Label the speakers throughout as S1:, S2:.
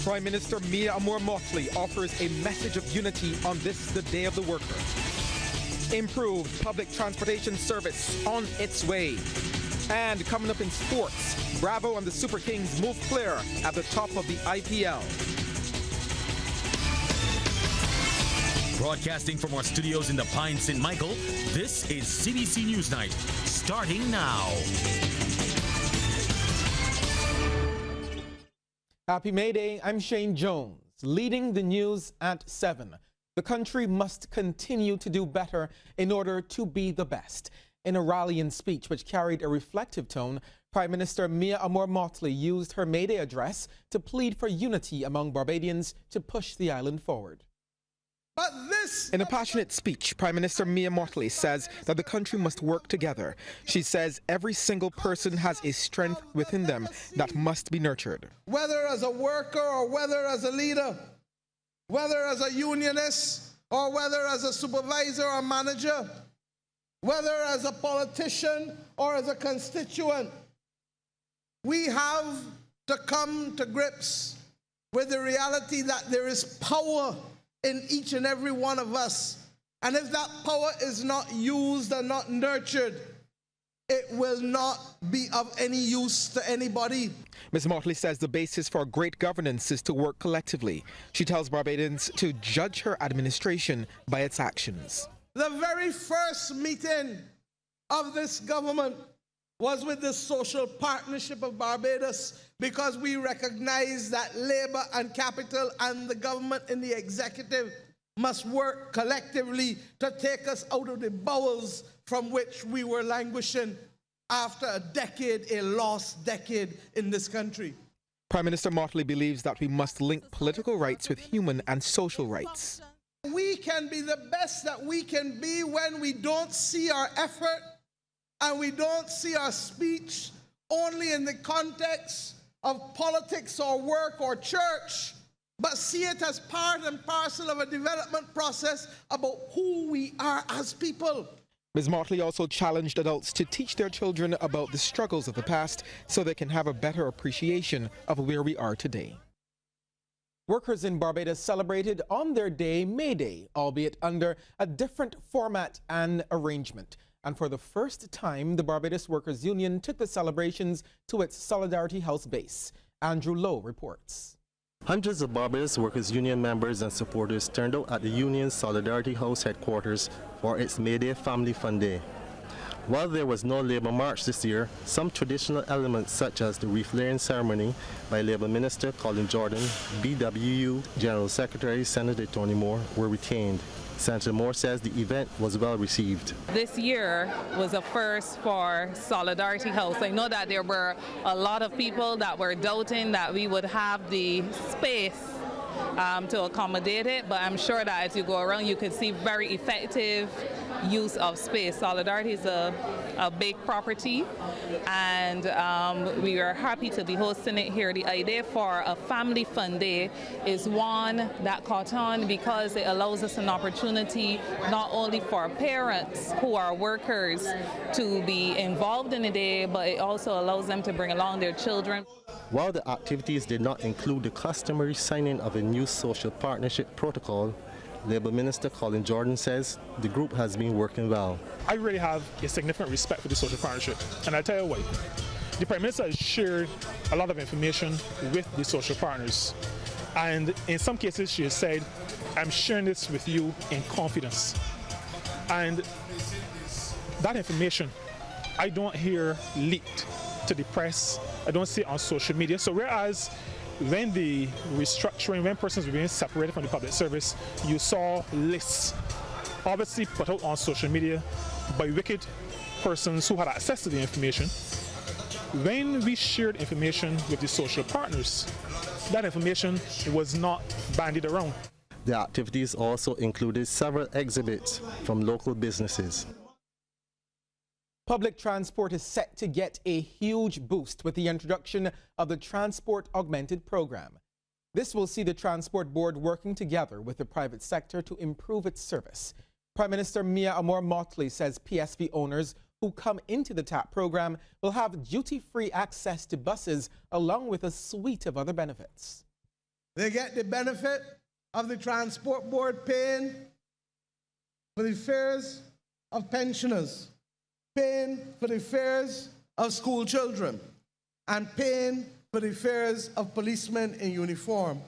S1: Prime Minister Mia Motley offers a message of unity on this, the Day of the Worker. Improved public transportation service on its way. And coming up in sports, Bravo and the Super Kings move clear at the top of the IPL.
S2: Broadcasting from our studios in the Pine St. Michael, this is CBC News Night, starting now.
S1: Happy May Day, I'm Shane Jones, leading the news at 7. The country must continue to do better in order to be the best. In a rallying speech which carried a reflective tone, Prime Minister Mia Motley used her May Day address to plead for unity among Barbadians to push the island forward. In a passionate speech, Prime Minister Mia Motley says that the country must work together. She says every single person has a strength within them that must be nurtured.
S3: Whether as a worker or whether as a leader, whether as a unionist or whether as a supervisor or manager, whether as a politician or as a constituent, we have to come to grips with the reality that there is power in each and every one of us. And if that power is not used and not nurtured, it will not be of any use to anybody.
S1: Ms. Motley says the basis for great governance is to work collectively. She tells Barbadians to judge her administration by its actions.
S3: The very first meeting of this government was with the Social Partnership of Barbados, because we recognize that labor and capital and the government and the executive must work collectively to take us out of the bowels from which we were languishing after a lost decade in this country.
S1: Prime Minister Motley believes that we must link political rights with human and social rights.
S3: We can be the best that we can be when we don't see our effort and we don't see our speech only in the context of politics or work or church, but see it as part and parcel of a development process about who we are as people.
S1: Ms. Motley also challenged adults to teach their children about the struggles of the past so they can have a better appreciation of where we are today. Workers in Barbados celebrated on their day, May Day, albeit under a different format and arrangement. And for the first time, the Barbados Workers Union took the celebrations to its Solidarity House base. Andrew Lowe reports.
S4: Hundreds of Barbados Workers Union members and supporters turned out at the union's Solidarity House headquarters for its May Day Family Fun Day. While there was no Labour March this year, some traditional elements such as the wreath-laying ceremony by Labour Minister Colin Jordan, BWU General Secretary Senator Tony Moore were retained. Senator Moore says the event was well received.
S5: This year was a first for Solidarity House. I know that there were a lot of people that were doubting that we would have the space to accommodate it, but I'm sure that as you go around you can see very effective use of space. Solidarity is a big property, and we are happy to be hosting it here. The idea for a family fun day is one that caught on because it allows us an opportunity not only for parents who are workers to be involved in the day, but it also allows them to bring along their children.
S4: While the activities did not include the customary signing of a new social partnership protocol, Labour Minister Colin Jordan says the group has been working well.
S6: I really have a significant respect for the social partnership, and I'll tell you why. The Prime Minister has shared a lot of information with the social partners, and in some cases she has said, I'm sharing this with you in confidence. And that information I don't hear leaked to the press, I don't see it on social media. So whereas when the restructuring, when persons were being separated from the public service, you saw lists obviously put out on social media by wicked persons who had access to the information. When we shared information with the social partners, that information was not bandied around.
S4: The activities also included several exhibits from local businesses.
S1: Public transport is set to get a huge boost with the introduction of the Transport Augmented program. This will see the Transport Board working together with the private sector to improve its service. Prime Minister Mia Motley says PSV owners who come into the TAP program will have duty-free access to buses along with a suite of other benefits.
S3: They get the benefit of the transport board paying for the fares of pensioners, paying for the fares of school children, and paying for the fares of policemen in uniform.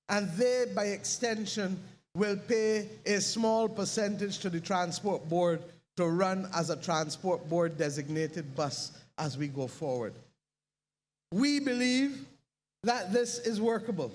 S3: And they, by extension, will pay a small percentage to the transport board to run as a transport board designated bus as we go forward. We believe that this is workable.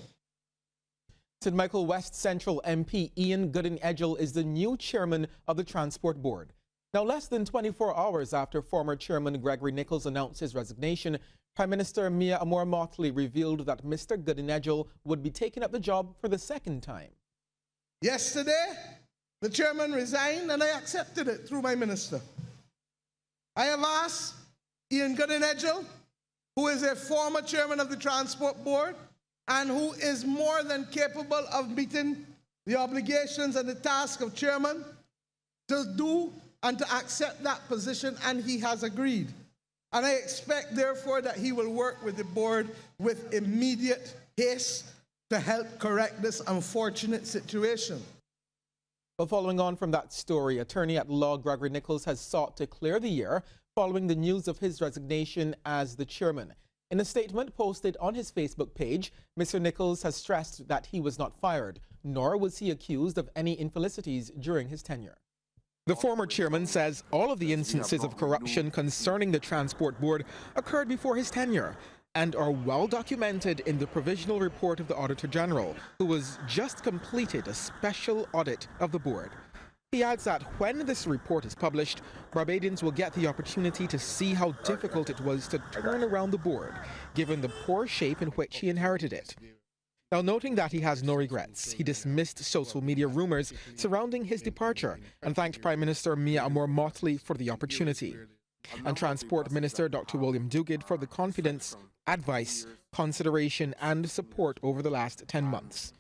S1: St. Michael West Central MP Ian Gooden-Edgell is the new chairman of the Transport Board. Now, less than 24 hours after former chairman Gregory Nichols announced his resignation, Prime Minister Mia Amor-Motley revealed that Mr. Gooden-Edgell would be taking up the job for the second time.
S3: Yesterday, the chairman resigned and I accepted it through my minister. I have asked Ian Gooden-Edgell, who is a former chairman of the Transport Board and who is more than capable of meeting the obligations and the task of chairman, to do and to accept that position, and he has agreed. And I expect, therefore, that he will work with the board with immediate haste to help correct this unfortunate situation.
S1: Well, following on from that story, attorney at law Gregory Nichols has sought to clear the air following the news of his resignation as the chairman. In a statement posted on his Facebook page, Mr. Nichols has stressed that he was not fired, nor was he accused of any infelicities during his tenure. The former chairman says all of the instances of corruption concerning the Transport Board occurred before his tenure and are well documented in the provisional report of the Auditor General, who has just completed a special audit of the board. He adds that when this report is published, Barbadians will get the opportunity to see how difficult it was to turn around the board, given the poor shape in which he inherited it. Now, noting that he has no regrets, he dismissed social media rumors surrounding his departure and thanked Prime Minister Mia Amor-Motley for the opportunity, and Transport Minister Dr. William Duguid for the confidence, advice, consideration and support over the last 10 months.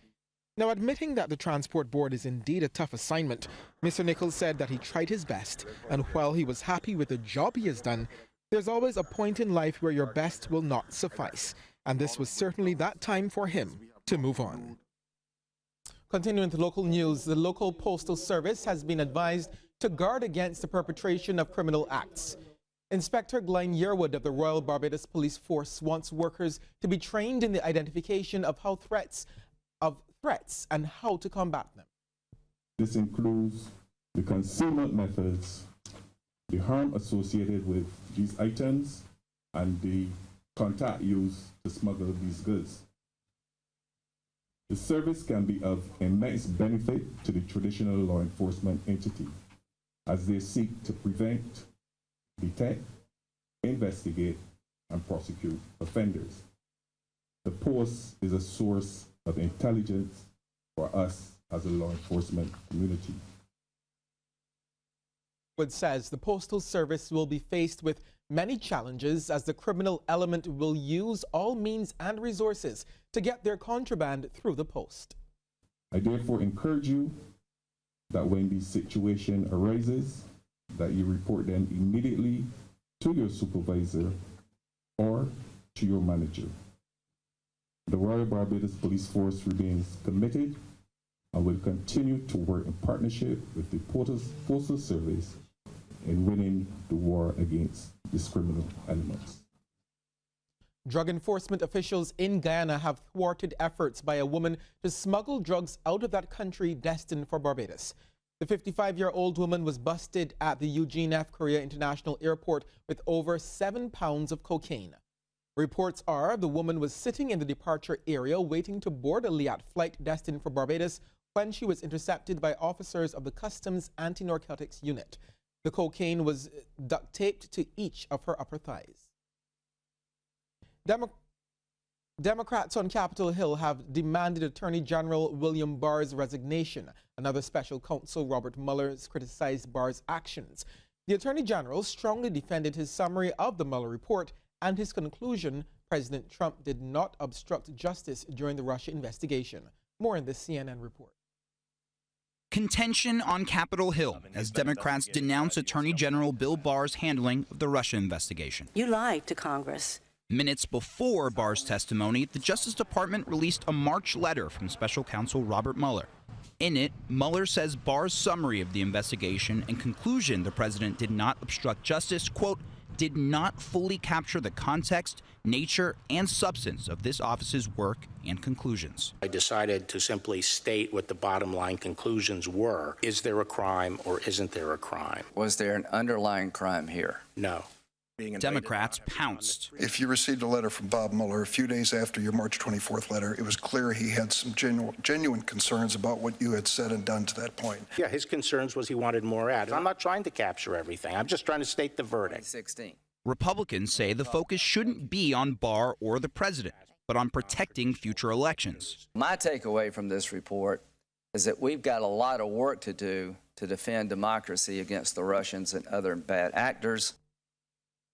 S1: Now, admitting that the Transport Board is indeed a tough assignment, Mr. Nichols said that he tried his best, and while he was happy with the job he has done, there's always a point in life where your best will not suffice, and this was certainly that time for him to move on. Continuing to local news, the local postal service has been advised to guard against the perpetration of criminal acts. Inspector Glenn Yearwood of the Royal Barbados Police Force wants workers to be trained in the identification of threats and how to combat them.
S7: This includes the concealment methods, the harm associated with these items, and the contact used to smuggle these goods. The service can be of immense benefit to the traditional law enforcement entity as they seek to prevent, detect, investigate, and prosecute offenders. The post is a source of intelligence for us as a law enforcement community.
S1: Yearwood says the Postal Service will be faced with many challenges as the criminal element will use all means and resources to get their contraband through the post.
S7: I therefore encourage you that when the situation arises, that you report them immediately to your supervisor or to your manager. The Royal Barbados Police Force remains committed and will continue to work in partnership with the Postal Service in winning the war against these criminal elements.
S1: Drug enforcement officials in Guyana have thwarted efforts by a woman to smuggle drugs out of that country destined for Barbados. The 55-year-old woman was busted at the Eugene F. Correa International Airport with over 7 pounds of cocaine. Reports are the woman was sitting in the departure area waiting to board a Liat flight destined for Barbados when she was intercepted by officers of the Customs Anti-Narcotics Unit. The cocaine was duct taped to each of her upper thighs. Democrats on Capitol Hill have demanded Attorney General William Barr's resignation. Another special counsel, Robert Mueller, has criticized Barr's actions. The Attorney General strongly defended his summary of the Mueller report and his conclusion President Trump did not obstruct justice during the Russia investigation. More in this CNN report.
S8: Contention on Capitol Hill as Democrats denounce Attorney General Bill Barr's handling of the Russia investigation.
S9: You lied to Congress.
S8: Minutes before Barr's testimony, the Justice Department released a March letter from Special Counsel Robert Mueller. In it, Mueller says Barr's summary of the investigation and conclusion the president did not obstruct justice, quote, did not fully capture the context, nature, and substance of this office's work and conclusions.
S9: I decided to simply state what the bottom line conclusions were. Is there a crime or isn't there a crime?
S10: Was there an underlying crime here?
S9: No.
S8: Democrats pounced.
S11: If you received a letter from Bob Mueller a few days after your March 24th letter, it was clear he had some genuine concerns about what you had said and done to that point.
S9: Yeah, his concerns was he wanted more ads. I'm not trying to capture everything. I'm just trying to state the verdict.
S10: 2016.
S8: Republicans say the focus shouldn't be on Barr or the president, but on protecting future elections.
S10: My takeaway from this report is that we've got a lot of work to do to defend democracy against the Russians and other bad actors.